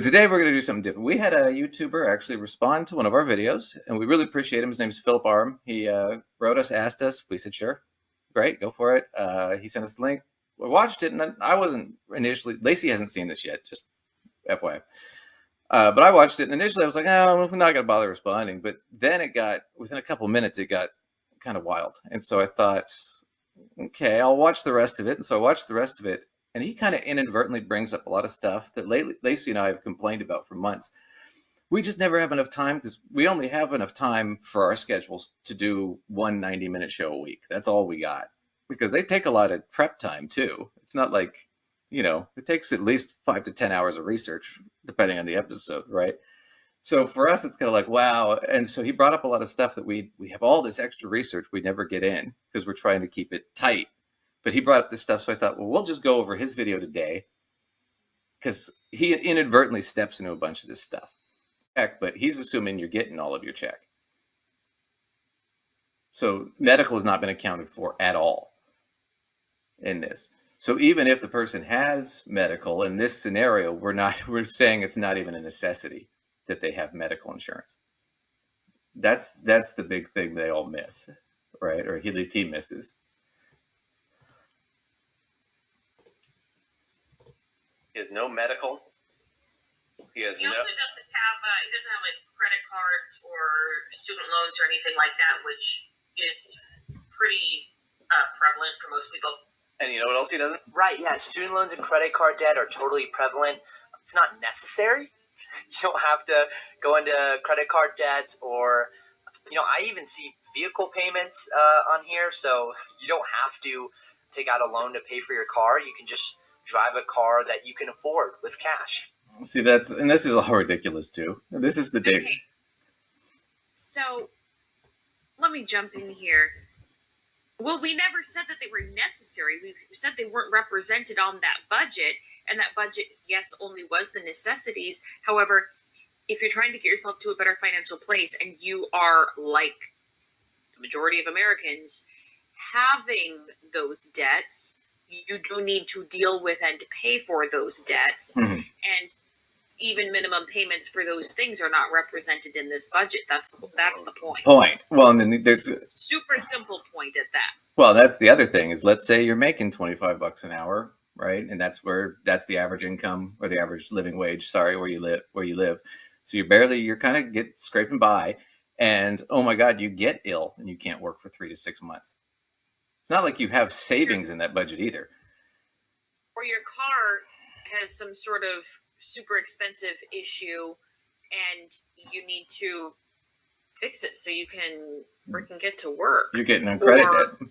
But today we're going to do something different. We had a YouTuber actually respond to one of our videos, and we really appreciate him. His name is Philip Arm. He wrote us, asked us. We said, sure, great, go for it. He sent us the link. We watched it, and I wasn't initially, Lacey hasn't seen this yet, just FYI. But I watched it, and initially I was like, oh, we're not going to bother responding. But then it got, within a couple of minutes, it got kind of wild. And so I thought, okay, I'll watch the rest of it. And so I watched the rest of it. And he kind of inadvertently brings up a lot of stuff that Lacey and I have complained about for months. We just never have enough time because we only have enough time for our schedules to do one 90-minute show a week. That's all we got, because they take a lot of prep time too. It's not like, it takes at least 5 to 10 hours of research, depending on the episode, right? So for us, it's kind of like, wow. And so he brought up a lot of stuff that we have all this extra research we never get in because we're trying to keep it tight. But he brought up this stuff, so I thought, well, we'll just go over his video today because he inadvertently steps into a bunch of this stuff. But he's assuming you're getting all of your check. So medical has not been accounted for at all in this. So even if the person has medical, in this scenario, we're saying it's not even a necessity that they have medical insurance. That's the big thing they all miss, right? Or at least he misses. He has no medical. He also doesn't have like credit cards or student loans or anything like that, which is pretty prevalent for most people. And you know what else he doesn't? Right, yeah. Student loans and credit card debt are totally prevalent. It's not necessary. You don't have to go into credit card debts or, I even see vehicle payments on here. So you don't have to take out a loan to pay for your car. You can just drive a car that you can afford with cash. See, and this is all ridiculous too. This is the day. Okay. So let me jump in here. Well, we never said that they were necessary. We said they weren't represented on that budget, and that budget, yes, only was the necessities. However, if you're trying to get yourself to a better financial place and you are like the majority of Americans having those debts, you do need to deal with and pay for those debts. Mm-hmm. And even minimum payments for those things are not represented in this budget. That's the point. Well, and then there's super simple point at that. Well, that's the other thing is, let's say you're making $25 an hour, right? And that's the average income or the average living wage. Sorry, where you live. So you're kind of scraping by, and oh my God, you get ill and you can't work for 3 to 6 months. It's not like you have savings in that budget either. Or your car has some sort of super expensive issue and you need to fix it so you can freaking get to work. You're getting on credit debt.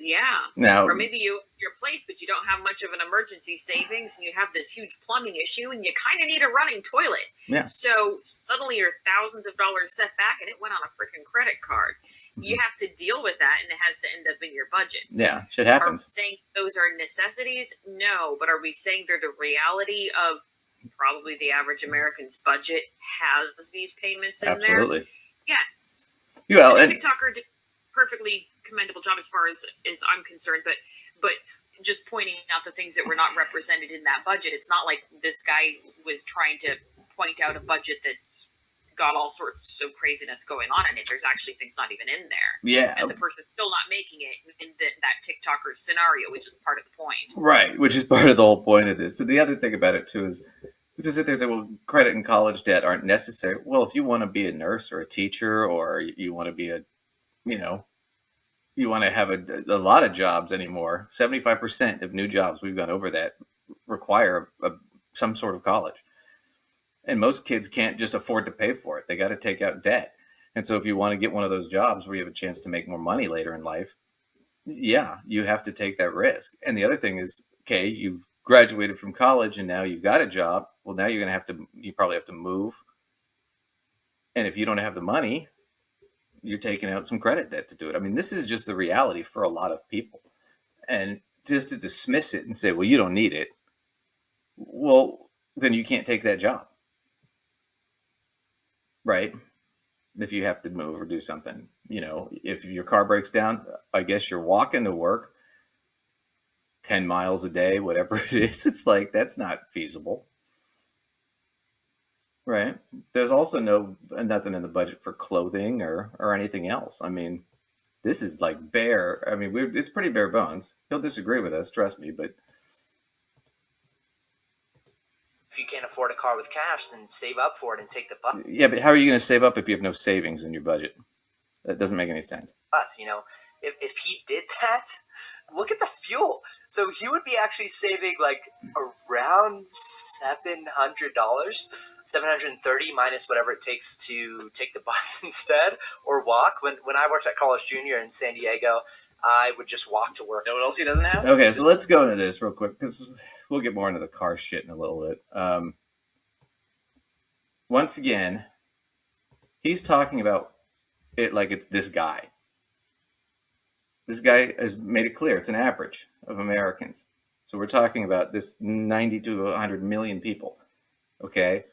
Yeah. Now, or maybe you're placed, but you don't have much of an emergency savings and you have this huge plumbing issue and you kind of need a running toilet. Yeah. So suddenly you're thousands of dollars set back and it went on a freaking credit card. Mm-hmm. You have to deal with that and it has to end up in your budget. Yeah, shit happens. Are we saying those are necessities? No, but are we saying they're the reality of probably the average American's budget has these payments in Absolutely. there? Yes. Well, and the TikToker did a perfectly commendable job as far as I'm concerned, but just pointing out the things that were not represented in that budget. It's not like this guy was trying to point out a budget that's got all sorts of craziness going on in it. There's actually things not even in there. Yeah. And the person's still not making it in that TikToker scenario, which is part of the point. Right, which is part of the whole point of this. So the other thing about it too is, we just sit there and say, well, credit and college debt aren't necessary. Well, if you want to be a nurse or a teacher, or you want to be you want to have a lot of jobs anymore, 75% of new jobs, we've gone over that, require some sort of college. And most kids can't just afford to pay for it. They got to take out debt. And so if you want to get one of those jobs where you have a chance to make more money later in life, yeah, you have to take that risk. And the other thing is, okay, you've graduated from college and now you've got a job. Well, now you probably have to move. And if you don't have the money, you're taking out some credit debt to do it. I mean, this is just the reality for a lot of people. And just to dismiss it and say, well, you don't need it. Well, then you can't take that job. Right? If you have to move or do something, if your car breaks down, I guess you're walking to work 10 miles a day, whatever it is. It's like, that's not feasible. Right. There's also nothing in the budget for clothing or anything else. I mean, this is like bare. I mean, it's pretty bare bones. He'll disagree with us, trust me, but If you can't afford a car with cash, then save up for it and take the yeah, but how are you going to save up if you have no savings in your budget? That doesn't make any sense. bus. If he did that, look at the fuel. So he would be actually saving like around $700, 730 minus whatever it takes to take the bus instead or walk. When I worked at Carlos Jr. in San Diego, I would just walk to work. You know what else he doesn't have? Okay, so let's go into this real quick because we'll get more into the car shit in a little bit. Once again, he's talking about it like it's this guy. This guy has made it clear it's an average of Americans. So we're talking about this 90 to 100 million people. Okay?